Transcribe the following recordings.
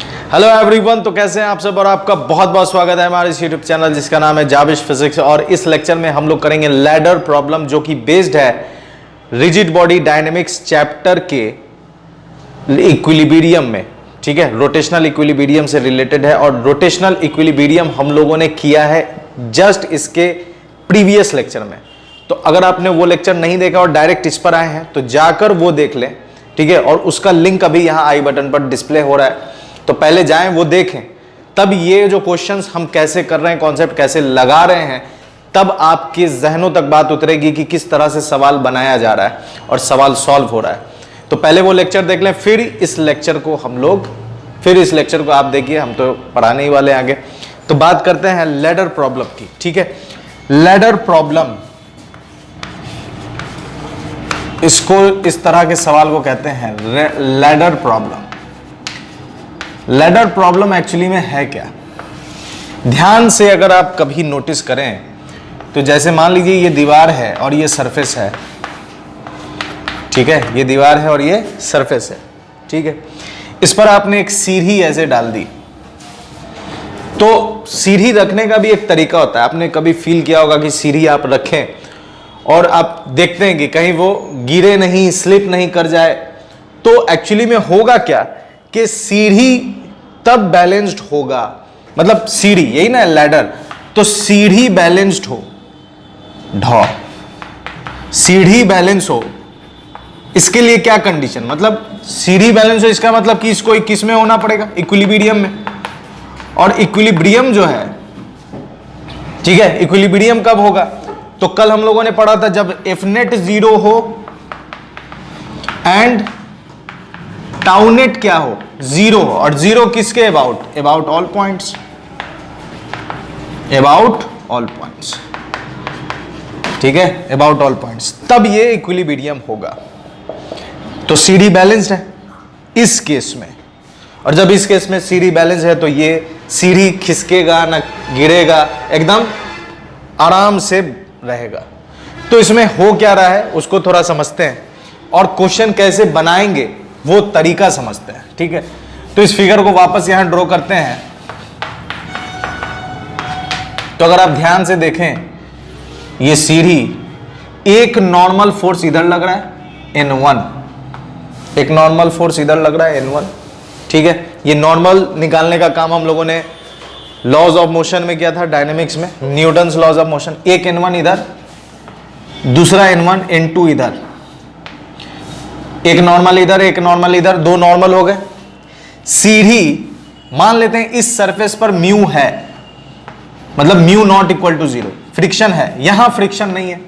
Hello everyone, तो कैसे हैं आप सब और आपका बहुत बहुत स्वागत है हमारे इस यूट्यूब चैनल जिसका नाम है जाबिश फिजिक्स। और इस लेक्चर में हम लोग करेंगे लैडर प्रॉब्लम जो कि बेस्ड है रिजिड बॉडी डायनेमिक्स चैप्टर के इक्विलिब्रियम में। ठीक है, रोटेशनल इक्विलिब्रियम से रिलेटेड है और रोटेशनल इक्विलिब्रियम हम लोगों ने किया है जस्ट इसके प्रीवियस लेक्चर में। तो अगर आपने वो लेक्चर नहीं देखा और डायरेक्ट इस पर आए हैं तो जाकर वो देख लें। ठीक है, और उसका लिंक अभी यहाँ आई बटन पर डिस्प्ले हो रहा है, तो पहले जाएं वो देखें, तब ये जो क्वेश्चंस हम कैसे कर रहे हैं, कॉन्सेप्ट कैसे लगा रहे हैं, तब आपके जहनों तक बात उतरेगी कि किस तरह से सवाल बनाया जा रहा है और सवाल सॉल्व हो रहा है। तो पहले वो लेक्चर देख लें, फिर इस लेक्चर को आप देखिए, हम तो पढ़ाने ही वाले आगे। तो बात करते हैं लैडर प्रॉब्लम की। ठीक है, लैडर प्रॉब्लम, इसको इस तरह के सवाल को कहते हैं ladder problem. Ladder problem actually में है क्या, ध्यान से अगर आप कभी नोटिस करें तो जैसे मान लीजिए ये दीवार है और ये सरफेस है। ठीक है, ये दीवार है और ये सरफेस है। ठीक है, इस पर आपने एक सीढ़ी ऐसे डाल दी। तो सीढ़ी रखने का भी एक तरीका होता है, आपने कभी फील किया होगा कि सीढ़ी आप रखें और आप देखते हैं कि कहीं वो गिरे नहीं, स्लिप नहीं कर जाए। तो एक्चुअली में होगा क्या कि सीढ़ी तब बैलेंस्ड होगा, मतलब सीढ़ी, यही ना लैडर, तो सीढ़ी बैलेंस्ड हो, सीढ़ी बैलेंस हो, इसके लिए क्या कंडीशन, मतलब सीढ़ी बैलेंस हो, इसका मतलब कि इसको किस में होना पड़ेगा, इक्विलिब्रियम में। और इक्विलिब्रियम जो है, ठीक है, इक्विलिब्रियम कब होगा, तो कल हम लोगों ने पढ़ा था जब एफ नेट 0 हो एंड टाउ नेट क्या हो, 0 हो। और 0 किसके about all points, about all points. ठीक है, अबाउट ऑल पॉइंट्स, तब ये इक्विलिब्रियम होगा। तो सीढ़ी बैलेंस्ड है इस केस में, और जब इस केस में सीढ़ी बैलेंस है तो ये सीढ़ी खिसकेगा ना, गिरेगा, एकदम आराम से रहेगा। तो इसमें हो क्या रहा है उसको थोड़ा समझते हैं और क्वेश्चन कैसे बनाएंगे वो तरीका समझते हैं। ठीक है, तो इस फिगर को वापस यहां ड्रॉ करते हैं। तो अगर आप ध्यान से देखें, ये सीढ़ी, एक नॉर्मल फोर्स इधर लग रहा है N1, एक नॉर्मल फोर्स इधर लग रहा है N1। ठीक है, ये नॉर्मल निकालने का काम हम लोगों ने लॉज ऑफ मोशन में किया था, डायनेमिक्स में, न्यूटन्स लॉज ऑफ मोशन। एक N1 इधर, दूसरा N1 N2 इधर, एक नॉर्मल इधर, एक नॉर्मल इधर, दो नॉर्मल हो गए। सीढ़ी मान लेते हैं इस सरफेस पर म्यू है, मतलब mu not equal to 0, friction है, यहां फ्रिक्शन नहीं है।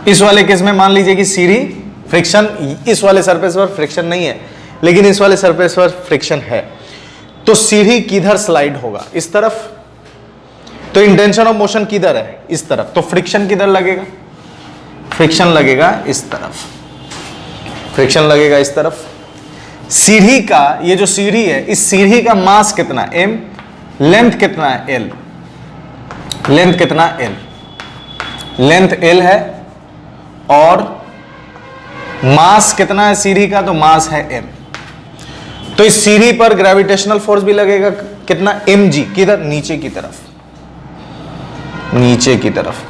इस वाले केस में मान लीजिए कि सीढ़ी फ्रिक्शन, इस वाले सरफेस पर फ्रिक्शन नहीं है लेकिन इस वाले सरफेस पर फ्रिक्शन है। तो सीढ़ी किधर स्लाइड होगा, इस तरफ। तो इंटेंशन ऑफ मोशन किधर है, इस तरफ। तो फ्रिक्शन किधर लगेगा, फ्रिक्शन लगेगा इस तरफ, फ्रिक्शन लगेगा इस तरफ। सीढ़ी का, ये जो सीढ़ी है, इस सीढ़ी का मास कितना m, लेंथ कितना है l, लेंथ कितना l, लेंथ l है और मास कितना है सीढ़ी का, तो मास है m। तो इस सीढ़ी पर ग्रेविटेशनल फोर्स भी लगेगा कितना, mg, किधर, नीचे की तरफ, नीचे की तरफ।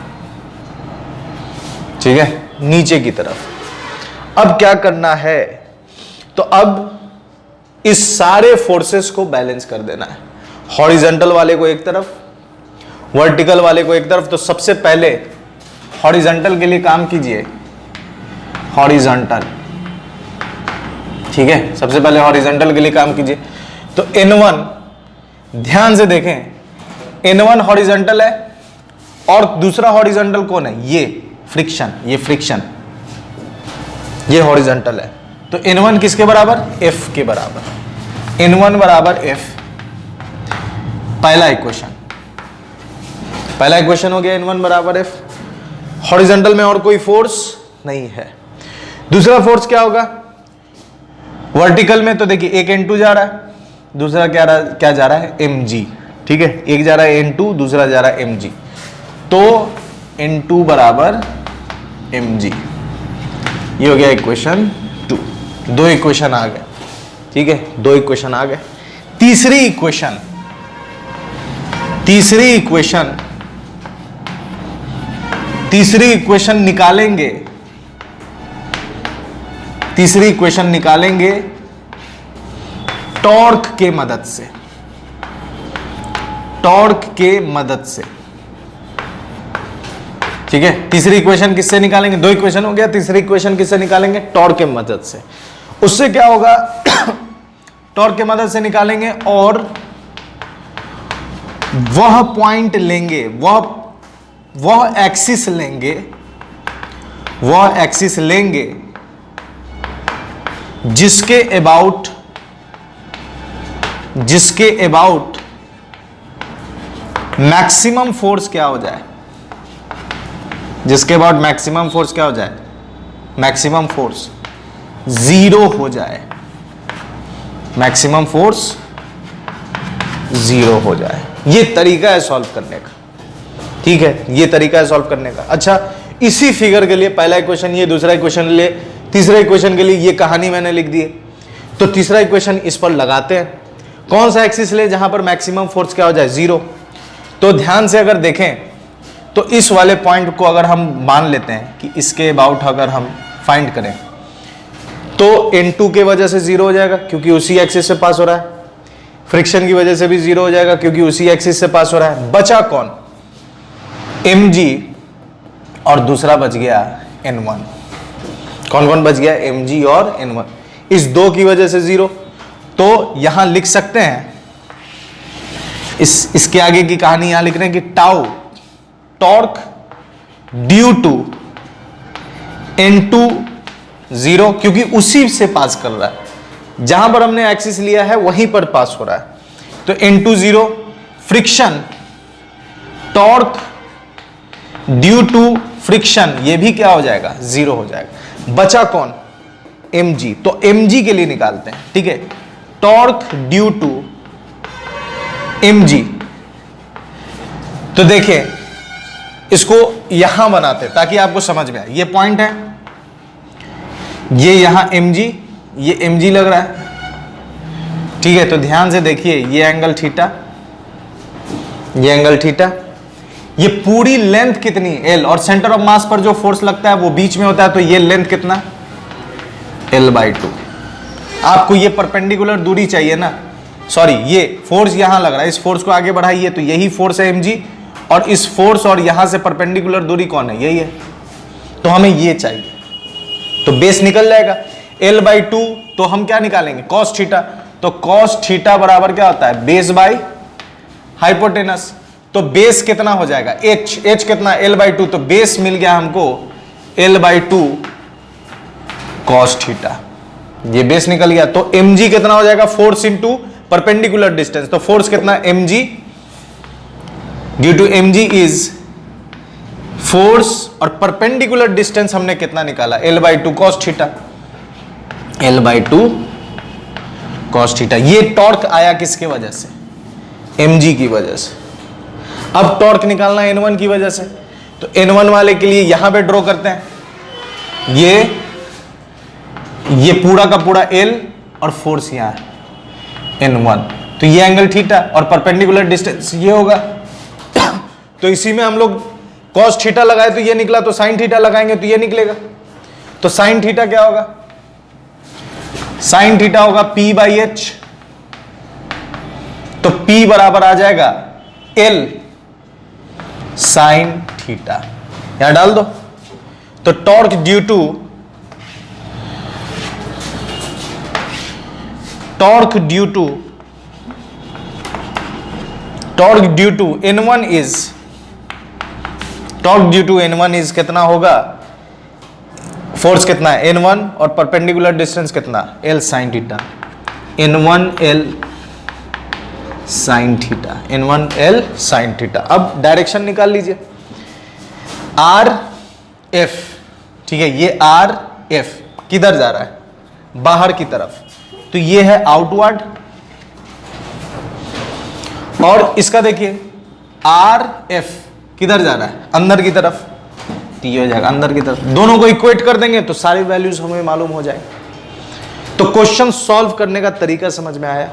ठीक है, नीचे की तरफ। अब क्या करना है, तो अब इस सारे फोर्सेस को बैलेंस कर देना है, हॉरिजॉन्टल वाले को एक तरफ, वर्टिकल वाले को एक तरफ। तो सबसे पहले हॉरिजॉन्टल के लिए काम कीजिए, हॉरिजॉन्टल। ठीक है, सबसे पहले हॉरिजॉन्टल के लिए काम कीजिए। तो N1, ध्यान से देखें, N1 हॉरिजॉन्टल है और दूसरा हॉरिजॉन्टल कौन है, ये फ्रिक्शन, ये फ्रिक्शन, ये हॉरिजॉन्टल है। तो N1 किसके बराबर, F के बराबर, N1 बराबर F। पहला इक्वेशन हो गया, N1 बराबर F। हॉरिजॉन्टल में और कोई फोर्स नहीं है। दूसरा फोर्स क्या होगा, वर्टिकल में तो देखिए एक N2 जा रहा है, दूसरा क्या जा रहा है, mg। ठीक है, एक जा रहा है N2, दूसरा जा रहा है mg। तो N2 बराबर mg, ये हो गया इक्वेशन 2। दो इक्वेशन आ गए। ठीक है, दो इक्वेशन आ गए। तीसरी इक्वेशन निकालेंगे, तीसरी इक्वेशन निकालेंगे टॉर्क के मदद से, टॉर्क के मदद से। ठीक है, तीसरी इक्वेशन किससे निकालेंगे? दो इक्वेशन हो गया, तीसरी इक्वेशन किससे निकालेंगे? टॉर्क के मदद से। उससे क्या होगा? टॉर्क के मदद से निकालेंगे और वह पॉइंट लेंगे, वह एक्सिस लेंगे, वह एक्सिस लेंगे जिसके अबाउट मैक्सिमम फोर्स क्या हो जाए, जिसके बाद मैक्सिमम फोर्स क्या हो जाए? मैक्सिमम फोर्स जीरो हो जाए, मैक्सिमम फोर्स जीरो हो जाए। ये तरीका है सॉल्व करने का। ठीक है, ये तरीका है सॉल्व करने का। अच्छा, इसी फिगर के लिए पहला इक्वेशन ये, दूसरा इक्वेशन ले, तीसरा इक्वेशन के लिए ये कहानी मैंने लिख दी है। तो तीसरा इक्वेशन इस पर लगाते हैं। कौन सा एक्सिस ले जहां पर मैक्सिमम फोर्स क्या हो जाए? जीरो। तो ध्यान से अगर देखें तो इस वाले पॉइंट को अगर हम मान लेते हैं कि इसके अबाउट अगर हम फाइंड करें तो N2 के वजह से जीरो हो जाएगा क्योंकि उसी एक्सिस से पास हो रहा है, फ्रिक्शन की वजह से भी जीरो हो जाएगा क्योंकि उसी एक्सिस से पास हो रहा है। बचा कौन? mg और दूसरा बच गया N1। कौन कौन बच गया? mg और N1। इस दो की वजह से जीरो। तो यहां लिख सकते हैं, इसके आगे की कहानी यहां लिख रहे हैं कि tau torque due to N2 zero, क्योंकि उसी से पास कर रहा है, जहां पर हमने एक्सिस लिया है वहीं पर पास हो रहा है। तो N2 zero, friction torque due to friction ये भी क्या हो जाएगा? जीरो हो जाएगा। बचा कौन? mg। तो mg के लिए निकालते हैं। ठीक है, टॉर्क ड्यू टू mg। तो देखिए इसको यहां बनाते ताकि आपको समझ में आए। ये पॉइंट है, ये यहां mg, ये mg लग रहा है। ठीक है, तो ध्यान से देखिए, ये एंगल थीटा, ये एंगल थीटा, ये पूरी लेंथ कितनी? l, और सेंटर ऑफ मास पर जो फोर्स लगता है वो बीच में होता है, तो ये लेंथ कितना? l/2। आपको ये परपेंडिकुलर दूरी चाहिए ना, सॉरी ये फोर्स यहां लग रहा है, इस फोर्स को आगे बढ़ाइए तो यही फोर्स है mg, और इस फोर्स और यहां से परपेंडिकुलर दूरी कौन है? यही है। तो हमें ये चाहिए, तो बेस निकल जाएगा l/2। तो हम क्या निकालेंगे? cos theta. तो cos थीटा बराबर क्या होता है? Base by hypotenuse. तो बेस कितना हो जाएगा? h कितना? l/2। तो बेस मिल गया हमको l/2 cos थीटा, ये बेस निकल गया। तो mg कितना हो जाएगा? Force into perpendicular distance. तो फोर्स कितना? mg due to mg is force, और परपेंडिकुलर डिस्टेंस हमने कितना निकाला? l/2 cos theta, l/2 cos theta. ये टॉर्क आया किसके वजह से? mg की वजह से। अब टॉर्क निकालना N1 की वजह से, तो N1 वाले के लिए यहां पे ड्रॉ करते हैं। ये पूरा का पूरा L और फोर्स यहां है N1, तो ये एंगल थीटा और परपेंडिकुलर डिस्टेंस ये होगा। तो इसी में हम लोग cos थीटा लगाए तो ये निकला, तो sin थीटा लगाएंगे तो ये निकलेगा। तो sin थीटा क्या होगा? sin थीटा होगा P/h। तो P बराबर आ जाएगा L sin थीटा, यहां डाल दो। तो torque due to N1 is कितना होगा? फोर्स कितना है? N1, और परपेंडिकुलर डिस्टेंस कितना? L sin theta. N1 L sin theta, N1 L sin theta. अब डायरेक्शन निकाल लीजिए, RF। ठीक है, ये RF किधर जा रहा है? बाहर की तरफ। तो ये है आउटवर्ड, और इसका देखिए RF किधर जा रहा है? अंदर की तरफ। तो ये हो जाएगा अंदर की तरफ। दोनों को इक्वेट कर देंगे तो सारी वैल्यूज हमें मालूम हो जाए। तो क्वेश्चन सॉल्व करने का तरीका समझ में आया।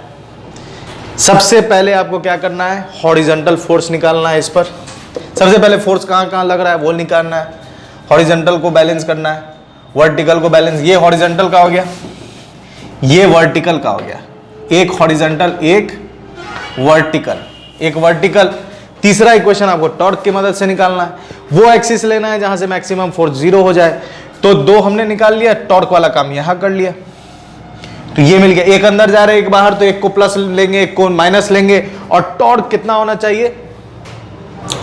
सबसे पहले आपको क्या करना है, हॉरिजॉन्टल फोर्स निकालना है इस पर। सबसे पहले फोर्स कहाँ कहाँ लग रहा है वो निकालना है, हॉरिजॉन्टल को बैलेंस करना है, वर्टिकल को बैलेंस। ये हॉरिजॉन्टल का हो गया, ये वर्टिकल का हो गया, एक हॉरिजॉन्टल एक वर्टिकल, एक वर्टिकल। तीसरा इक्वेशन आपको टॉर्क की मदद से निकालना है, वो एक्सिस लेना है जहां से मैक्सिमम फोर्स 0 हो जाए। तो दो हमने निकाल लिया, टॉर्क वाला काम यहां कर लिया, तो ये मिल गया। एक अंदर जा रहा है एक बाहर, तो एक को प्लस लेंगे एक को माइनस लेंगे, और टॉर्क कितना होना चाहिए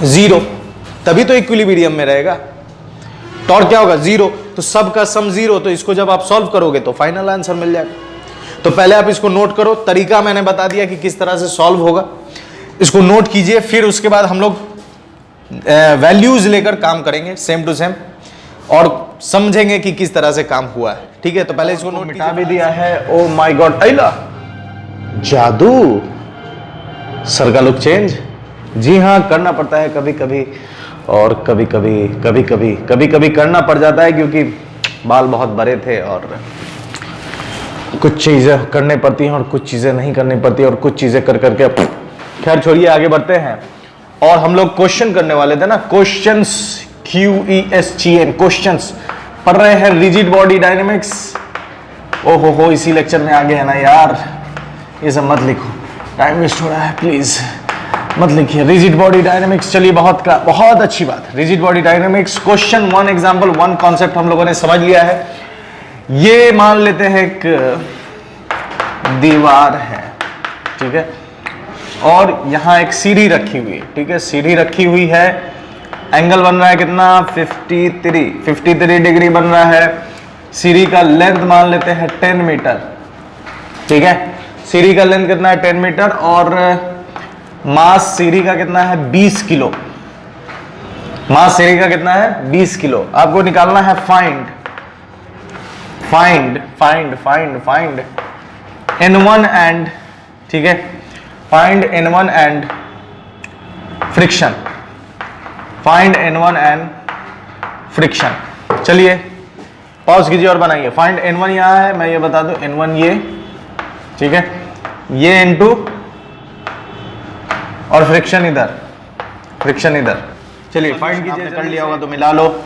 0, तभी तो इक्विलिब्रियम में रहेगा। टॉर्क क्या होगा 0, तो सब का सम 0, तो इसको जब आप सॉल्व करोगे तो फाइनल आंसर मिल जाएगा। तो पहले आप इसको नोट करो, तरीका मैंने बता दिया कि किस तरह से सॉल्व होगा, इसको नोट कीजिए। फिर उसके बाद हम लोग वैल्यूज लेकर काम करेंगे सेम टू सेम, और समझेंगे कि किस तरह से काम हुआ है। ठीक है, तो पहले इसको नोट मिटा भी दिया है। ओ माय गॉड, अइला जादू, सर का लुक चेंज। जी हाँ, करना पड़ता है कभी कभी, और कभी कभी करना पड़ जाता है, क्योंकि बाल बहुत बड़े थे और कुछ चीजें करने पड़ती हैं और कुछ चीजें नहीं करनी पड़ती, और कुछ चीजें कर करके। खैर छोड़िए, आगे बढ़ते हैं। और हम लोग क्वेश्चन करने वाले थे ना, क्वेश्चंस, QESTN क्वेश्चंस पढ़ रहे हैं, रिजिड बॉडी डायनेमिक्स। ओहो हो, इसी लेक्चर में आगे है ना यार, ये सब मत लिखो, टाइम वेस्ट हो रहा है, प्लीज मत लिखिए। रिजिड बॉडी डायनेमिक्स, चलिए बहुत अच्छी बात। Rigid body dynamics question 1 example 1 concept हम लोगों ने समझ लिया है। ये मान लेते हैं एक दीवार है, ठीक है, और यहां एक सीढ़ी रखी हुई है, ठीक है, सीढ़ी रखी हुई है, एंगल बन रहा है कितना 53 डिग्री बन रहा है। सीढ़ी का लेंथ मान लेते हैं 10 मीटर, ठीक है, सीढ़ी का लेंथ कितना है 10 मीटर, और मास सीढ़ी का कितना है 20 किलो, मास सीढ़ी का कितना है 20 किलो। आपको निकालना है फाइंड N1 एंड, ठीक है, find N1 and friction, find N1 and friction. चलिए पॉज कीजिए और बनाइए। फाइंड N1 यहां है, मैं ये बता दूं, N1 ये, ठीक है, ये N2 और फ्रिक्शन इधर, फ्रिक्शन इधर। चलिए फाइंड कीजिए, कर लिया होगा तो मिला लो।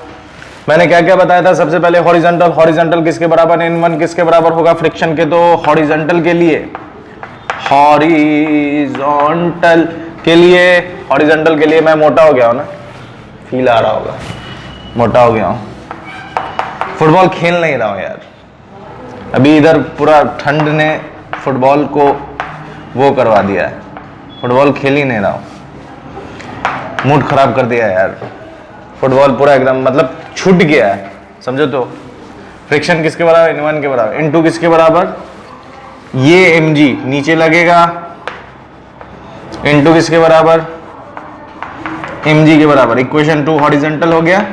मैंने क्या क्या बताया था, सबसे पहले हॉरिजॉन्टल, हॉरिजॉन्टल किसके बराबर, N1 किसके बराबर होगा फ्रिक्शन के, तो हॉरिजॉन्टल के लिए, हॉरिजॉन्टल के लिए, हॉरिजॉन्टल के लिए मैं मोटा हो गया हूं ना, फील आ रहा होगा, मोटा हो गया हूं, फुटबॉल खेल नहीं रहा हूं यार अभी, इधर पूरा ठंड ने फुटबॉल को वो करवा दिया है, फुटबॉल खेल ही नहीं रहा हूं, मूड खराब कर दिया यार, फुटबॉल पूरा एकदम मतलब छूट गया है, समझो। तो फ्रिक्शन किसके बराबर, N1 के बराबर, N2 किसके बराबर, ये mg नीचे लगेगा, N2 किसके बराबर, mg के बराबर। इक्वेशन 2 हॉरिजॉन्टल हो गया,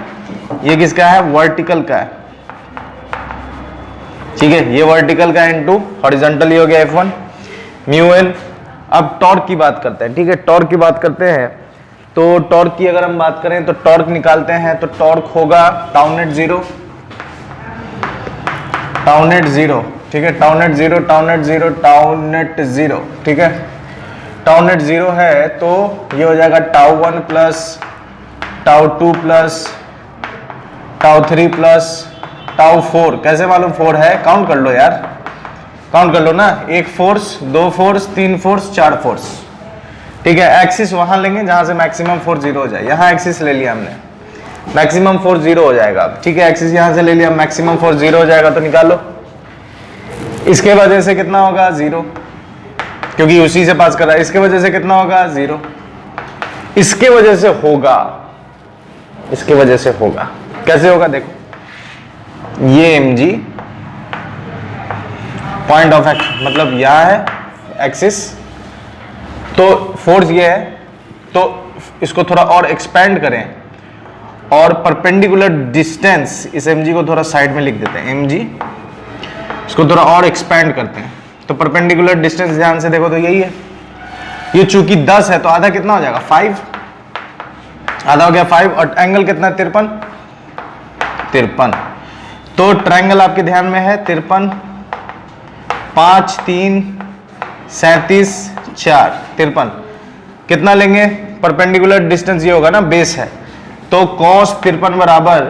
ये किसका है, वर्टिकल का है, ठीक है, ये वर्टिकल का N2, हॉरिजॉन्टल ही हो गया F1 म्यू n। अब टॉर्क की बात करते हैं, ठीक है, टॉर्क की बात करते हैं। तो टॉर्क की अगर हम बात करें तो टॉर्क निकालते हैं, तो टॉर्क होगा टाउ नेट 0, टाउ नेट 0, ठीक है, tau net 0, tau net 0, tau net 0, ठीक है, टाउ नेट 0 है तो ये हो जाएगा tau 1 plus tau 2 plus tau 3 plus tau 4। कैसे मालूम 4 है, काउंट कर लो यार, काउंट कर लो ना, 1 फोर्स 2 फोर्स 3 फोर्स 4 फोर्स, ठीक है। एक्सिस वहां लेंगे जहां से मैक्सिमम फोर्स 0 हो जाए, यहां एक्सिस ले लिया हमने, मैक्सिमम फोर्स 0 हो जाएगा, ठीक है, एक्सिस यहां से ले लिया, मैक्सिमम फोर्स 0 हो जाएगा, तो निकालो। इसके वजह से कितना होगा 0, क्योंकि उसी से पास कर रहा है, इसके वजह से कितना होगा 0, इसके वजह से होगा, इसके वजह से होगा, कैसे होगा देखो, ये mg पॉइंट ऑफ मतलब यहां है एक्सिस, तो फोर्स ये है, तो इसको थोड़ा और एक्सपेंड करें और परपेंडिकुलर डिस्टेंस, इस mg को थोड़ा साइड में लिख देते हैं, mg, इसको थोड़ा और एक्सपेंड करते हैं, तो परपेंडिकुलर डिस्टेंस ध्यान से देखो तो यही है, ये चूंकि 10 है तो आधा कितना हो जाएगा 5, आधा हो गया 5, और एंगल कितना है 53, तो ट्रायंगल आपके ध्यान में है 53, 5 3 37 4 53 कितना लेंगे, परपेंडिकुलर डिस्टेंस ये होगा ना, बेस है, तो cos 53 बराबर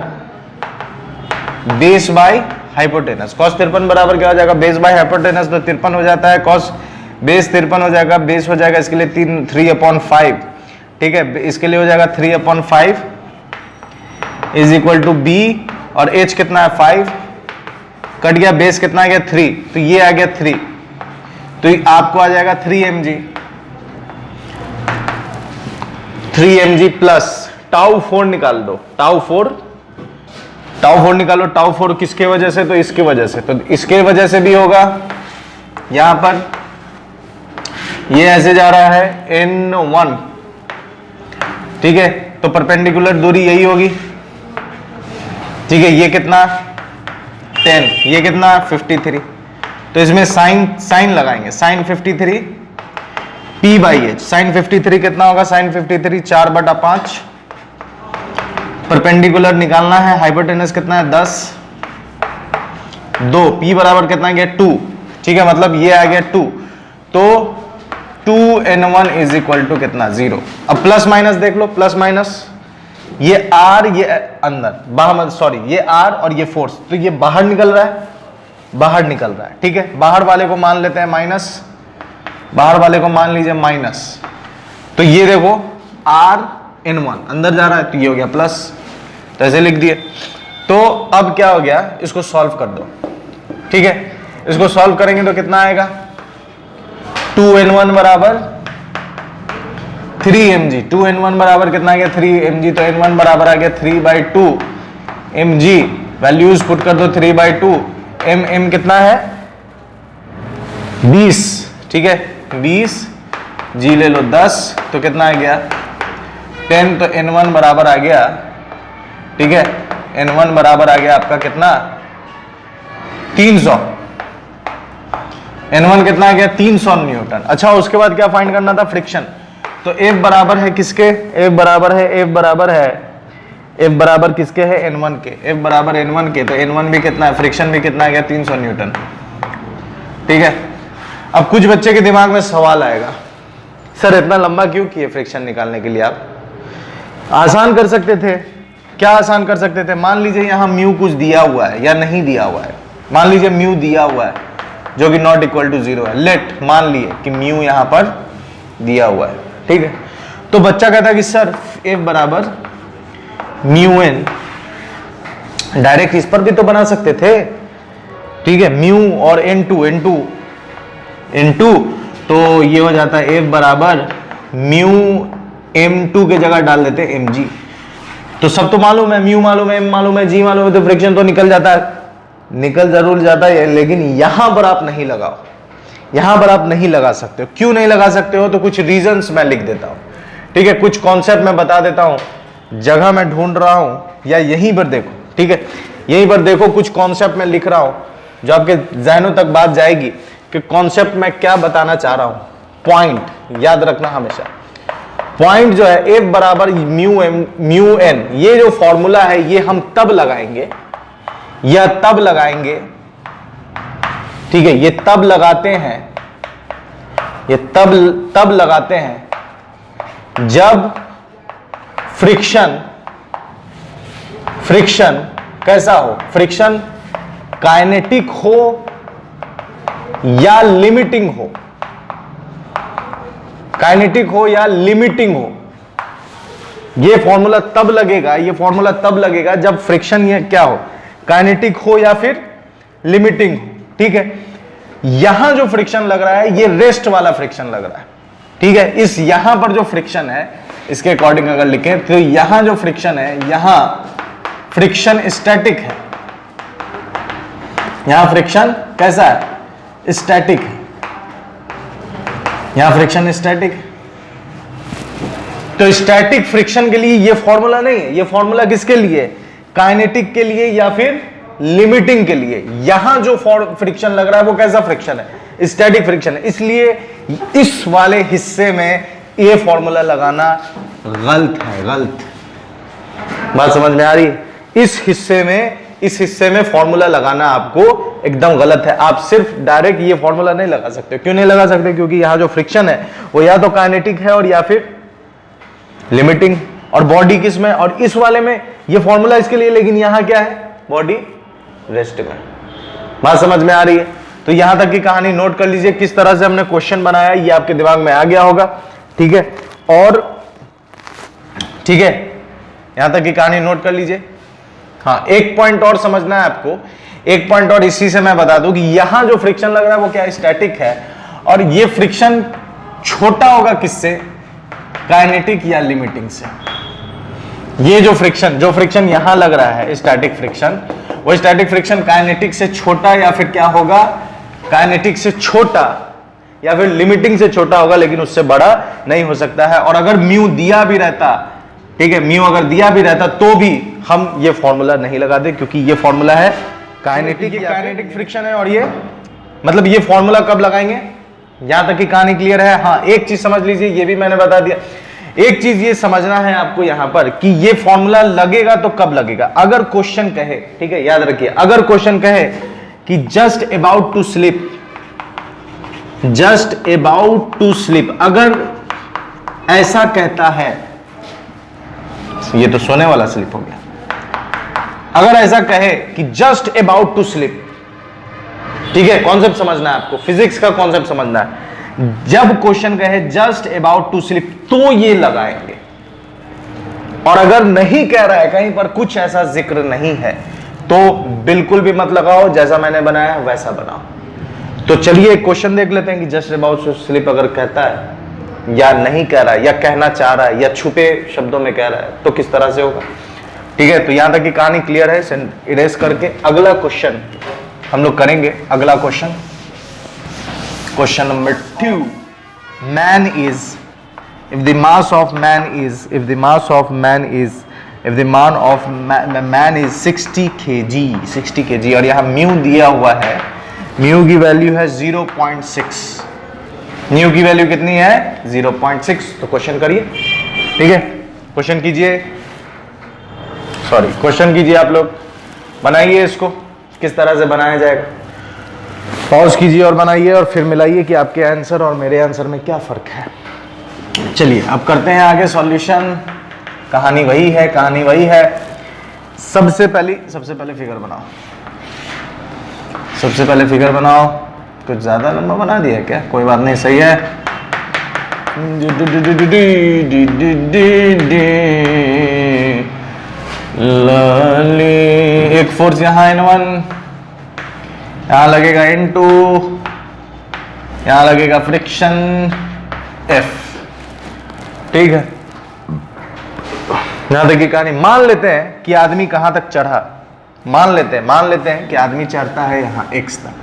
बेस बाय हाइपोटेनस। cos 53 बराबर क्या हो जाएगा, बेस बाय हाइपोटेनस, तो 53 हो जाता है, cos बेस 53 हो जाएगा, बेस हो जाएगा इसके लिए 3/5, ठीक है, इसके लिए हो जाएगा 3/5 इज इक्वल टू बी, और h कितना है 5, कट गया, बेस कितना आ गया 3, तो ये आ गया 3, तो आपको आ जाएगा 3 mg प्लस टाउ 4 निकाल दो, टाउ 4 निकालो, टाउ 4 किसके वजह से, तो इसके वजह से, तो इसके वजह से भी होगा, यहां पर ये ऐसे जा रहा है n1, ठीक है, तो परपेंडिकुलर दूरी यही होगी, ठीक है, ये कितना 10, ये कितना 53, तो इसमें साइन लगाएंगे, sine 53 p by H, sine 53 कितना होगा, साइन 53 4/5, परपेंडिकुलर निकालना है, हाइपोटेनस कितना है 10, 2, p बराबर कितना आ गया 2, ठीक है, मतलब ये आ गया 2, तो 2n1 इज इक्वल टू कितना 0। अब प्लस माइनस देख लो, प्लस माइनस, ये r ये अंदर बाहर, सॉरी ये r और ये फोर्स, तो ये बाहर निकल रहा है, बाहर निकल रहा है, ठीक है, बाहर वाले को मान लेते हैं माइनस, बाहर वाले को मान लीजिए माइनस, तो ये देखो r(n1) अंदर जा रहा है, तो ये हो गया प्लस, तो ऐसे लिख दिए। तो अब क्या हो गया, इसको सॉल्व कर दो, ठीक है, इसको सॉल्व करेंगे तो कितना आएगा, 2n1 बराबर 3 mg, 2n1 बराबर कितना आ गया 3 mg, तो n1 बराबर आ गया 3/2 mg, वैल्यूज पुट कर दो 3/2, m कितना है 20, ठीक है, 20, g ले लो 10, तो कितना आ गया 10, तो n1 बराबर आ गया, ठीक है, n1 बराबर आ गया आपका कितना 300, n1 कितना आ गया 300 न्यूटन। अच्छा, उसके बाद क्या फाइंड करना था, फ्रिक्शन, तो F बराबर है किसके, F बराबर किसके है n1 के, F बराबर n1 के, तो n1 भी कितना है, फ्रिक्शन भी कितना आ गया 300 न्यूटन, ठीक है। अब कुछ बच्चे के दिमाग में सवाल आएगा, सर इतना लंबा क्यों किए फ्रिक्शन निकालने के लिए, आप आसान कर सकते थे, क्या आसान कर सकते थे, मान लीजिए यहां म्यू कुछ दिया हुआ है या नहीं दिया हुआ है, मान लीजिए म्यू दिया हुआ है जो कि नॉट इक्वल टू 0 है, लेट मान लिए कि म्यू यहां पर दिया हुआ है, ठीक है, तो बच्चा कहता है कि सर F बराबर म्यू एन, डायरेक्ट इस पर भी तो बना सकते थे, ठीक है, म्यू और n2, तो ये हो जाता है F बराबर म्यू m2 के जगह डाल देते हैं mg, तो सब तो मालूम है, म्यू मालूम है, m मालूम है, g मालूम है, तो फ्रिक्शन तो निकल जाता है, निकल जरूर जाता है, लेकिन यहां पर आप नहीं लगाओ, यहां पर आप नहीं लगा सकते हो। क्यों नहीं लगा सकते हो, तो कुछ रीजंस मैं लिख देता हूं, ठीक है, कुछ कॉन्सेप्ट मैं बता देता हूं, जगह मैं ढूंढ रहा हूं, या यहीं पर देखो, ठीक है, यहीं पर देखो, कुछ कॉन्सेप्ट मैं लिख रहा हूं जो आपके जहनों तक बात जाएगी कि कॉन्सेप्ट मैं क्या बताना चाह रहा हूं। पॉइंट याद रखना हमेशा, पॉइंट जो है F बराबर म्यू एन, ये जो फॉर्मूला है ये हम तब लगाएंगे, या तब लगाएंगे, ठीक है, ये तब लगाते हैं, ये तब लगाते हैं जब फ्रिक्शन कैसा हो, फ्रिक्शन काइनेटिक हो या लिमिटिंग हो, काइनेटिक हो या लिमिटिंग हो, ये फॉर्मूला तब लगेगा, ये फॉर्मूला तब लगेगा जब फ्रिक्शन ये क्या हो, काइनेटिक हो या फिर लिमिटिंग हो, ठीक है। यहां जो फ्रिक्शन लग रहा है ये रेस्ट वाला फ्रिक्शन लग रहा है, ठीक है, इस यहां पर जो फ्रिक्शन है इसके अकॉर्डिंग अगर लिखें तो यहां जो फ्रिक्शन है, यहां फ्रिक्शन स्टैटिक है, यहां फ्रिक्शन कैसा है, स्टैटिक है, यहां फ्रिक्शन स्टैटिक है। तो स्टैटिक फ्रिक्शन के लिए ये फॉर्मूला नहीं है, ये फॉर्मूला किसके लिए, काइनेटिक के लिए या फिर लिमिटिंग के लिए। यहां जो फ्रिक्शन लग रहा है वो कैसा फ्रिक्शन है, स्टैटिक फ्रिक्शन है, इसलिए इस वाले हिस्से में ये फॉर्मूला लगाना गलत है, गलत। बात समझ में आ रही है, इस हिस्से में इस हिस्से में फॉर्मूला लगाना आपको एकदम गलत है। आप सिर्फ डायरेक्ट ये फॉर्मूला नहीं लगा सकते। क्यों नहीं लगा सकते? क्योंकि यहां जो फ्रिक्शन है वो या तो काइनेटिक है और या फिर लिमिटिंग, और बॉडी किस में, और इस वाले में ये फॉर्मूला इसके लिए, लेकिन यहां क्या है, बॉडी रेस्ट में। बात समझ में आ रही है? तो यहां तक की कहानी नोट कर लीजिए, किस तरह से हमने क्वेश्चन बनाया ये आपके दिमाग में आ गया होगा। ठीक है, और ठीक है, यहां तक की कहानी नोट कर लीजिए। हाँ, एक पॉइंट और समझना है आपको, एक पॉइंट और इसी से मैं बता दूं कि यहां जो फ्रिक्शन लग रहा है वो क्या स्टैटिक है, और ये फ्रिक्शन छोटा होगा किससे, काइनेटिक या लिमिटिंग से। ये जो फ्रिक्शन यहां लग रहा है स्टैटिक फ्रिक्शन, वो स्टैटिक फ्रिक्शन काइनेटिक से छोटा या फिर क्या होगा, काइनेटिक से छोटा या फिर लिमिटिंग से छोटा होगा, लेकिन उससे बड़ा नहीं हो सकता है। और अगर म्यू दिया भी रहता, ठीक है, म्यू अगर दिया भी रहता तो भी हम ये फॉर्मूला नहीं लगाते, क्योंकि ये फॉर्मूला है काइनेटिक फ्रिक्शन है। और ये मतलब ये फॉर्मूला कब लगाएंगे, यहां तक की कहानी क्लियर है? हाँ, एक चीज समझ लीजिए, ये भी मैंने बता दिया। एक चीज ये समझना है आपको यहां पर कि ये फॉर्मूला लगेगा तो कब लगेगा, अगर क्वेश्चन कहे, ठीक है, याद रखिए, अगर क्वेश्चन कहे कि just about to slip, just about to slip, अगर ऐसा कहता है, ये तो सोने वाला स्लिप हो गया, अगर ऐसा कहे कि जस्ट अबाउट टू स्लिप, ठीक है, कॉन्सेप्ट समझना है आपको, फिजिक्स का कॉन्सेप्ट समझना है। जब क्वेश्चन कहे जस्ट अबाउट टू स्लिप तो ये लगाएंगे, और अगर नहीं कह रहा है, कहीं पर कुछ ऐसा जिक्र नहीं है, तो बिल्कुल भी मत लगाओ, जैसा मैंने बनाया वैसा बनाओ। तो चलिए एक क्वेश्चन देख लेते हैं कि जस्ट अबाउट टू स्लिप अगर कहता है या नहीं कह रहा है, या कहना चाह रहा है, या छुपे शब्दों में कह रहा है, तो किस तरह से होगा। ठीक है, तो यहां तक की कहानी क्लियर है। इरेज करके अगला क्वेश्चन हम लोग करेंगे। अगला question, question number 2, man is, if the mass of man is, if the mass of man is, if the मान of man is 60 kg, 60 kg, और यहां म्यू दिया हुआ है, म्यू की वैल्यू है 0.6, म्यू की वैल्यू कितनी है 0.6। तो क्वेश्चन करिए, ठीक है, क्वेश्चन कीजिए, सॉरी क्वेश्चन कीजिए, आप लोग बनाइए इसको, किस तरह से बनाया जाएगा, पॉज कीजिए और बनाइए, और फिर मिलाइए कि आपके आंसर और मेरे आंसर में क्या फर्क है। चलिए अब करते हैं आगे सॉल्यूशन। कहानी वही है, कहानी वही है। सबसे पहले फिगर बनाओ, सबसे पहले फिगर बनाओ। कुछ ज्यादा लंबा बना दिया क्या, कोई बात नहीं, सही है। एक फोर्स यहां N1, यहां लगेगा N2, यहां लगेगा फ्रिक्शन F, ठीक है। यहां तक की कहानी। मान लेते हैं कि आदमी कहां तक चढ़ा, मान लेते हैं कि आदमी चढ़ता है यहां X तक,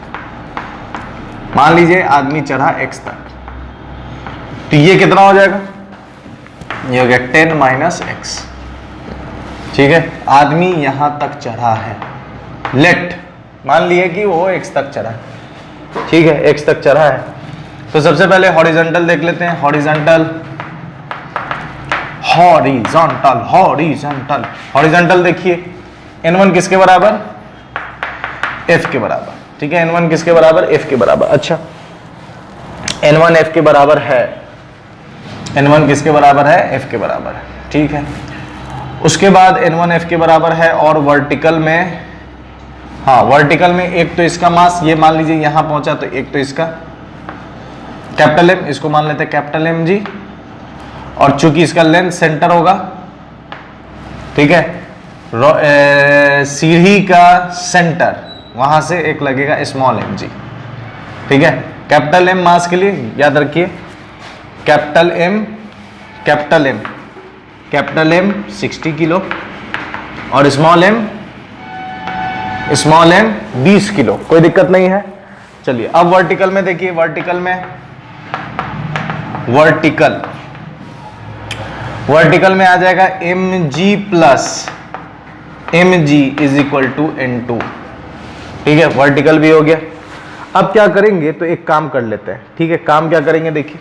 मान लीजिए आदमी चढ़ा X तक, तो ये कितना हो जाएगा, ये हो गया 10 - x, ठीक है। आदमी यहां तक चढ़ा है, लेट मान लिए कि वो X तक चढ़ा है, ठीक है, X तक चढ़ा है। तो सबसे पहले हॉरिजॉन्टल देख लेते हैं, हॉरिजॉन्टल, हॉरिजॉन्टल, हॉरिजॉन्टल, हॉरिजॉन्टल देखिए, N1 किसके बराबर, F के बराबर, ठीक है, N1 किसके बराबर, F के बराबर। अच्छा, N1 F के बराबर है, N1 किसके बराबर है, F के बराबर है, ठीक है। उसके बाद N1 F के बराबर है, और वर्टिकल में, हाँ वर्टिकल में एक तो इसका मास, ये मान लीजिए यहां पहुंचा, तो एक तो इसका कैपिटल M, इसको मान लेते हैं कैपिटल M जी, और चूंकि इसका लेंथ सेंटर होगा, ठीक है, सीढ़ी का सेंटर, वहां से एक लगेगा स्मॉल m जी, ठीक है। कैपिटल M मास के लिए याद रखिए, कैपिटल M 60 किलो, और स्मॉल m 20 किलो, कोई दिक्कत नहीं है। चलिए अब वर्टिकल में देखिए, वर्टिकल में आ जाएगा mg plus mg is equal to n2, ठीक है, वर्टिकल भी हो गया। अब क्या करेंगे, तो एक काम कर लेते हैं, ठीक है। काम क्या करेंगे, देखिए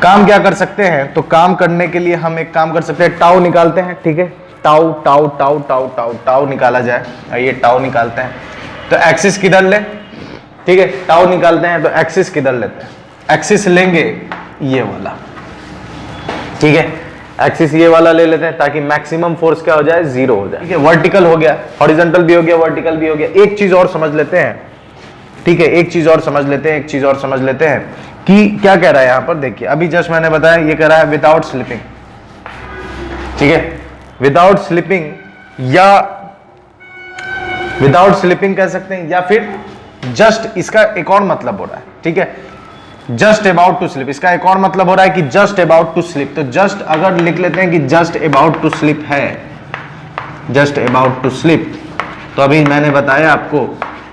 काम क्या कर सकते हैं, तो काम करने के लिए हम एक काम कर सकते हैं, टाउ निकालते हैं, ठीक है। Tau tau tau tau tau tau निकाला जाए, ये टाउ निकालते हैं तो एक्सिस किधर ले, ठीक है, टाउ निकालते हैं तो एक्सिस किधर लेते हैं, एक्सिस लेंगे ये वाला, ठीक है, एक्सिस ये वाला ले लेते हैं ताकि मैक्सिमम फोर्स क्या हो जाए, 0 हो जाए, ठीक है। वर्टिकल हो गया, हॉरिजॉन्टल भी हो गया, वर्टिकल भी हो गया। एक चीज और समझ लेते हैं, ठीक है, एक चीज और समझ लेते हैं, एक चीज और समझ लेते हैं कि क्या कह रहा है यहां पर। देखिए अभी जस्ट मैंने बताया, ये कह रहा है विदाउट स्लिपिंग, ठीक है, विदाउट स्लिपिंग या विदाउट स्लिपिंग कह सकते हैं, या फिर जस्ट, इसका एक और मतलब हो रहा है, ठीक है, जस्ट अबाउट टू स्लिप, इसका एक और मतलब हो रहा है कि जस्ट अबाउट टू स्लिप। तो जस्ट अगर लिख लेते हैं कि जस्ट अबाउट टू स्लिप है, जस्ट अबाउट टू स्लिप, तो अभी मैंने बताया आपको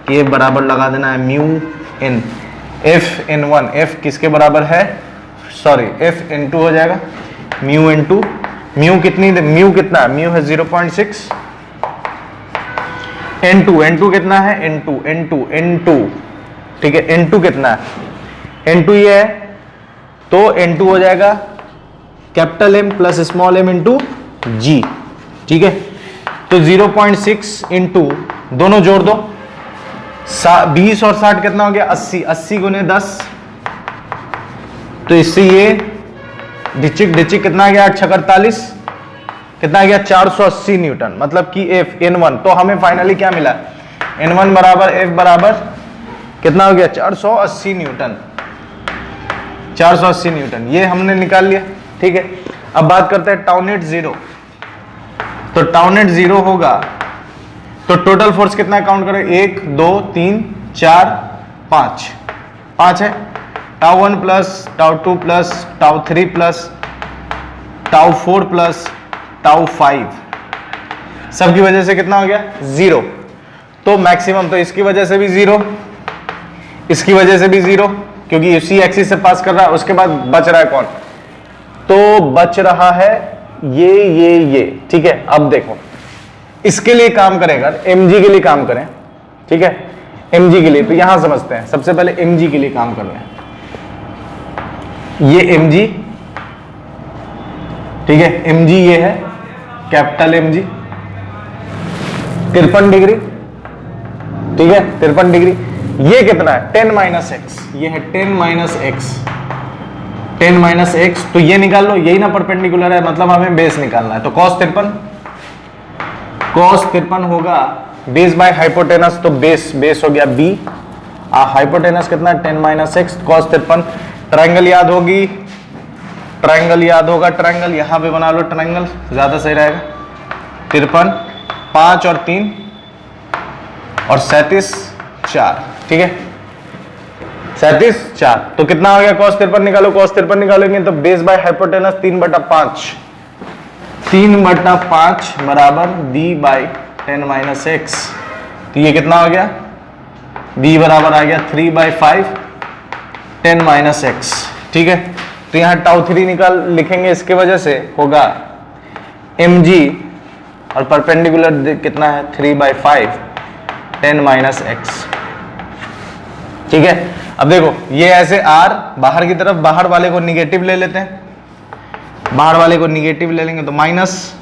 कि ये बराबर लगा देना है mu in F in 1, F किसके बराबर है, सॉरी एफ इन 2 हो जाएगा, म्यू इन 2, म्यू कितनी, म्यू कितना है, म्यू है 0.6, n2 कितना है, n2, ठीक है, n2 कितना है, n2 ये है, तो n2 हो जाएगा capital M plus small m into g, ठीक है। तो 0.6 इंटू दोनों जोड़ दो, 20 और 60 कितना हो गया, 80, 80 गुने 10, तो इससे ये डिचिक कितना आ गया, 8 6 48, कितना आ गया, 480 न्यूटन, मतलब कि F N1। तो हमें फाइनली क्या मिला, N1 बराबर F बराबर कितना हो गया, 480 न्यूटन, 480 न्यूटन, ये हमने निकाल लिया, ठीक है। अब बात करते हैं टाउ नेट 0, तो टाउ नेट 0 होगा तो टोटल फोर्स कितना काउंट करो, 1 2 3 4 5, 5 है, tau 1 plus tau 2 plus tau 3 plus tau 4 plus tau 5, सबकी वजह से कितना हो गया, 0। तो मैक्सिमम, तो इसकी वजह से भी 0, इसकी वजह से भी 0, क्योंकि इसी एक्सिस से पास कर रहा है। उसके बाद बच रहा है कौन, तो बच रहा है ये, ठीक है। अब देखो इसके लिए काम करेगा, mg के लिए काम करें, ठीक है, mg के लिए, तो यहां समझते हैं, सबसे पहले mg के लिए काम कर रहे हैं, ये mg, ठीक है, mg ये है कैपिटल mg 53 डिग्री, ठीक है, 53 डिग्री। ये कितना है, 10 माइनस एक्स, ये है 10 माइनस एक्स, 10 माइनस एक्स, तो ये निकाल लो, यही ना परपेंडिकुलर है, मतलब हमें बेस निकालना है। तो cos 53 होगा बेस बाय हाइपोटेनस, तो बेस हो गया b, हाइपोटेनस कितना है, 10 माइनस एक्स, cos 53। ट्राइंगल याद होगी, ट्राइंगल याद होगा, ट्राइंगल यहां पे बना लो, ट्राइंगल ज्यादा सही रहेगा, 53, 5 और 3 और 37 4, ठीक है, 37 4, तो कितना हो गया, cos 53 निकालो, cos 53 निकालेंगे तो बेस बाय हाइपोटेनस 3/5, 3/5 बराबर b बाई 10 माइनस एक्स, तो ये कितना हो गया, b बराबर आ गया 3/5 10 माइनस एक्स, ठीक है। तो यहां टाउ 3 निकाल लिखेंगे, इसके वजह से होगा mg और परपेंडिकुलर कितना है, 3/5 10 माइनस एक्स, ठीक है। अब देखो ये ऐसे r बाहर की तरफ, बाहर वाले को निगेटिव ले लेते हैं, बाहर वाले को निगेटिव ले लेंगे तो माइनस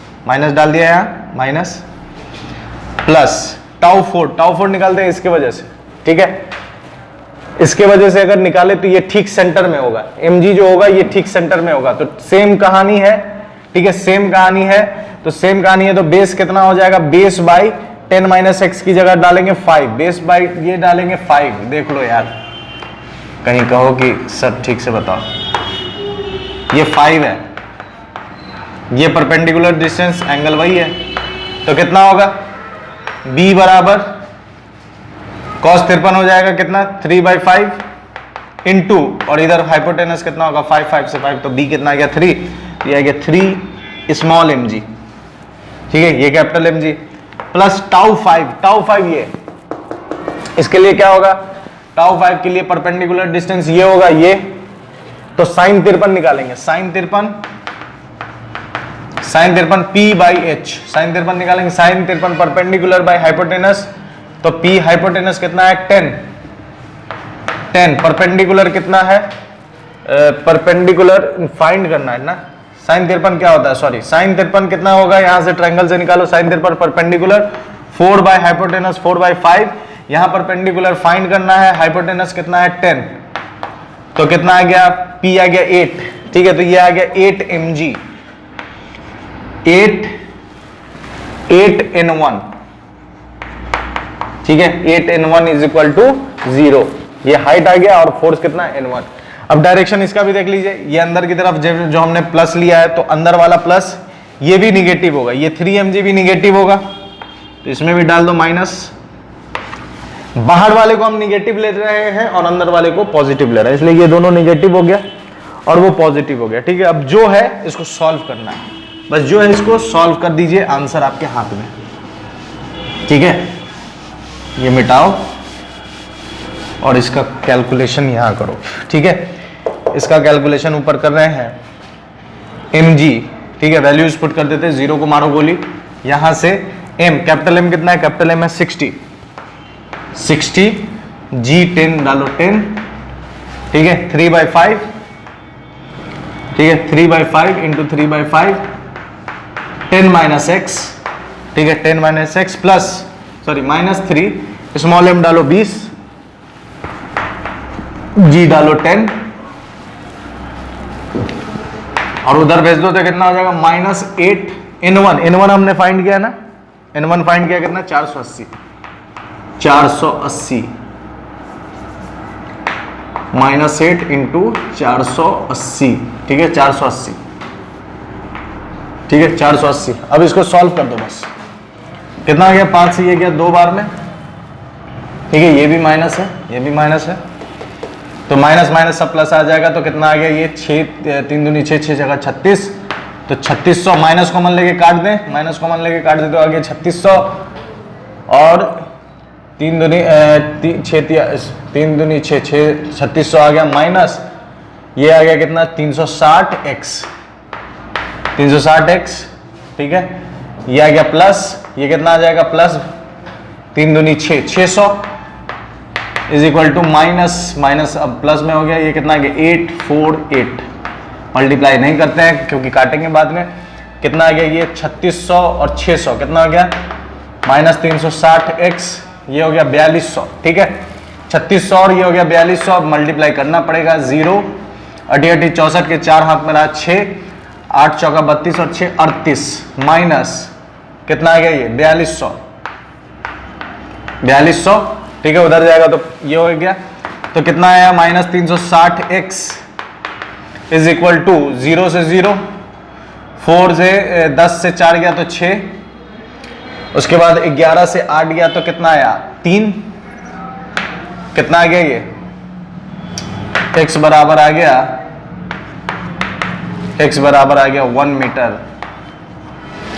डाल दिया यहां, माइनस प्लस टाउ 4 निकालते हैं इसके वजह से, ठीक है। इसके वजह से अगर निकाले तो ये ठीक सेंटर में होगा, mg जो होगा ये ठीक सेंटर में होगा, तो सेम कहानी है, ठीक है, सेम कहानी है, तो सेम कहानी है। तो बेस कितना हो जाएगा, बेस बाई 10 माइनस एक्स की जगह डालेंगे 5, बेस बाई ये डालेंगे 5, देख लो यार, कहीं कहो कि सर ठीक से बताओ, ये 5 है, ये परपेंडिकुलर डिस्टेंस एंगल वही है, तो कितना होगा, b बराबर cos 53 हो जाएगा कितना, 3/5 इंटू, और इधर हाइपोटेनस कितना होगा, 5 से 5, तो b कितना आ गया 3, ये आ गया 3 स्मॉल mg, ठीक है, ये कैपिटल mg प्लस टाउ 5 ये, इसके लिए क्या होगा, टाउ 5 के लिए परपेंडिकुलर डिस्टेंस ये होगा ये, तो sin 53 निकालेंगे, sin 53 p by h, sin 53 निकालेंगे, sin 53 परपेंडिकुलर बाई हाइपोटेनस, तो p हाइपोटेनस कितना है 10, परपेंडिकुलर कितना है, परपेंडिकुलर फाइंड करना है ना, साइन 53 क्या होता है, सॉरी साइन 53 कितना होगा, यहां से ट्रायंगल से निकालो, sine 53 perpendicular 4 by hypotenuse 4 by 5, यहां परपेंडिकुलर फाइंड करना है, हाइपोटेनस कितना है 10, तो कितना आ गया, P आ गया 8, ठीक है, तो ये आ गया 8 mg, 8n1, ठीक है, 8n1 इज इक्वल टू 0, ये हाइट आ गया और फोर्स कितना है n1। अब डायरेक्शन इसका भी देख लीजिए, ये अंदर की तरफ जो हमने प्लस लिया है, तो अंदर वाला प्लस ये भी निगेटिव होगा, ये 3 mg भी निगेटिव होगा, तो इसमें भी डाल दो माइनस, बाहर वाले को हम निगेटिव ले रहे हैं और अंदर वाले को पॉजिटिव ले रहे हैं, इसलिए ये दोनों निगेटिव हो गया और वो पॉजिटिव हो गया, ठीक है। अब जो है इसको सॉल्व करना है, बस जो है इसको सॉल्व कर दीजिए, आंसर आपके हाथ में, ठीक है। ये मिटाओ और इसका कैलकुलेशन यहां करो, ठीक है। इसका कैलकुलेशन ऊपर कर रहे हैं mg, ठीक है, वैल्यूज पुट कर देते, 0 को मारो गोली, यहां से m, कैपिटल M कितना है, कैपिटल M है 60, g 10 डालो 10, ठीक है, 3/5, ठीक है, 3/5 इंटू 3/5, 10 माइनस एक्स, ठीक है, 10 minus x plus sorry -3, small m डालो 20, g डालो 10 और उधर भेज दो तो कितना हो जाएगा, -8 n1 हमने फाइंड किया ना, n1 फाइंड किया कितना, 480 -8 इंटू 480, ठीक है, 480, ठीक है, 480। अब इसको सॉल्व कर दो, बस कितना आ गया, 5 से ये गया 2 बार में, ठीक है, ये भी माइनस है, ये भी माइनस है, तो माइनस माइनस सब प्लस आ जाएगा, तो कितना आ गया, ये 6 3 दूनी 6, 6 जगह 36, तो 3600 माइनस कॉमन लेके काट दें, माइनस कॉमन लेके काट दें तो आ गया 3600 और 3 दूनी 6 3600 आ गया माइनस, ये आ गया कितना 360x, 360x, ठीक है, ये आ गया प्लस, ये कितना आ जाएगा प्लस 3 दूनी 6, 600 is equal to minus minus, अब प्लस में हो गया, ये कितना आ गया 848, मल्टीप्लाई नहीं करते हैं क्योंकि काटेंगे बाद में, कितना आ गया ये 3600 और 600 कितना हो गया -360x, ये हो गया 4200, ठीक है, 3600 और ये हो गया 4200, अब मल्टीप्लाई करना पड़ेगा, 0 80 80 64 के 4 हाथ में रहा 6, 8 चौका 32 और 6 38 माइनस कितना आ गया ये 4200, ठीक है, उधर जाएगा तो ये हो गया, तो कितना आया -360x इज इक्वल टू 0 से 0, 4 से 10 से 4 गया तो 6, उसके बाद 11 से 8 गया तो कितना आया 3, कितना आ गया ये x बराबर आ गया, x बराबर आ गया 1 मीटर,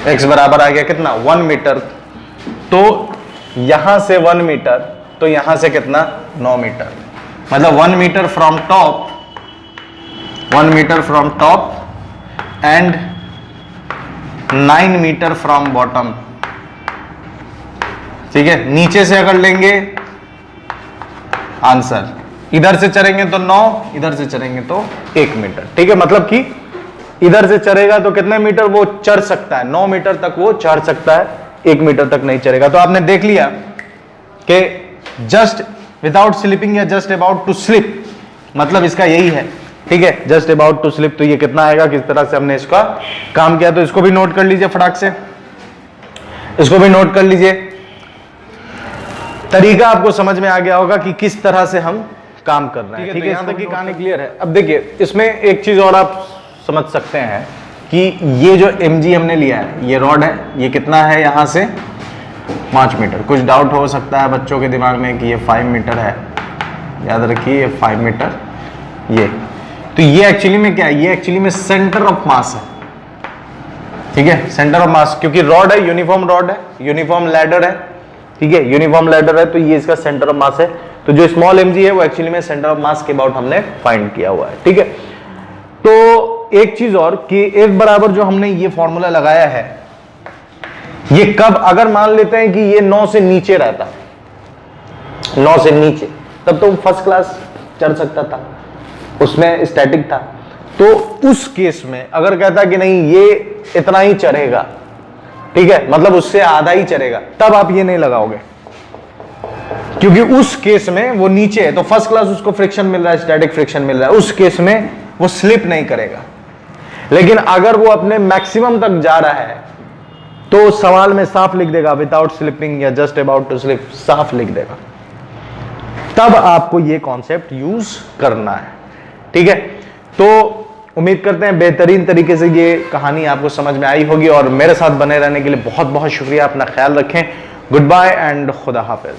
x बराबर आ गया कितना 1 मीटर, तो यहां से 1 मीटर, तो यहां से कितना 9 मीटर, मतलब 1 metre from top, 1 metre from top and 9 metre from bottom, ठीक है। नीचे से अगर लेंगे आंसर, इधर से चढ़ेंगे तो 9, इधर से चढ़ेंगे तो 1 मीटर, ठीक है, मतलब कि इधर से चढ़ेगा तो कितने मीटर वो चढ़ सकता है, 9 मीटर तक वो चढ़ सकता है, 1 मीटर तक नहीं चढ़ेगा। तो आपने देख लिया कि जस्ट विदाउट स्लिपिंग या जस्ट अबाउट टू स्लिप, मतलब इसका यही है, ठीक है, जस्ट अबाउट टू स्लिप, तो ये कितना आएगा, किस तरह से हमने इसका काम किया, तो इसको भी नोट कर लीजिए फटाक से, इसको भी नोट कर लीजिए, तरीका आपको समझ में आ गया होगा कि किस तरह से हम काम कर रहे हैं, ठीक है, यहां तक की कहानी क्लियर है। अब देखिए इसमें एक चीज और आप समझ सकते हैं कि ये जो mg हमने लिया है, ये रॉड है, ये कितना है, यहां से 5 मीटर, कुछ डाउट हो सकता है बच्चों के दिमाग में कि ये 5 मीटर है, याद रखिए ये 5 मीटर, ये तो ये एक्चुअली में क्या है, ये एक्चुअली में सेंटर ऑफ मास है, ठीक है, सेंटर ऑफ मास, क्योंकि रॉड है, यूनिफॉर्म रॉड है, यूनिफॉर्म लैडर है, ठीक है, यूनिफॉर्म लैडर है, तो ये इसका सेंटर ऑफ मास है, तो जो स्मॉल mg है वो एक्चुअली में सेंटर ऑफ मास के अबाउट हमने फाइंड किया हुआ है, ठीक है। तो एक चीज और कि F बराबर जो हमने ये फॉर्मूला लगाया है, ये कब, अगर मान लेते हैं कि ये 9 से नीचे रहता, 9 से नीचे, तब तो फर्स्ट क्लास चढ़ सकता था, उसमें स्टैटिक था, तो उस केस में अगर कहता कि नहीं ये इतना ही चढ़ेगा, ठीक है, मतलब उससे आधा ही चढ़ेगा, तब आप ये नहीं लगाओगे, क्योंकि उस केस में वो नीचे है तो फर्स्ट क्लास उसको फ्रिक्शन मिल रहा है, स्टैटिक फ्रिक्शन मिल रहा है, उस केस में वो स्लिप नहीं करेगा। लेकिन अगर वो अपने मैक्सिमम तक जा रहा है तो सवाल में साफ लिख देगा विदाउट स्लिपिंग या जस्ट अबाउट टू स्लिप, साफ लिख देगा। तब आपको ये कॉन्सेप्ट यूज करना है, ठीक है। तो उम्मीद करते हैं बेहतरीन तरीके से ये कहानी आपको समझ में आई होगी, और मेरे साथ बने रहने के लिए बहुत बहुत शुक्रिया। अपना ख्याल रखें। गुड बाय एंड खुदा हाफिज।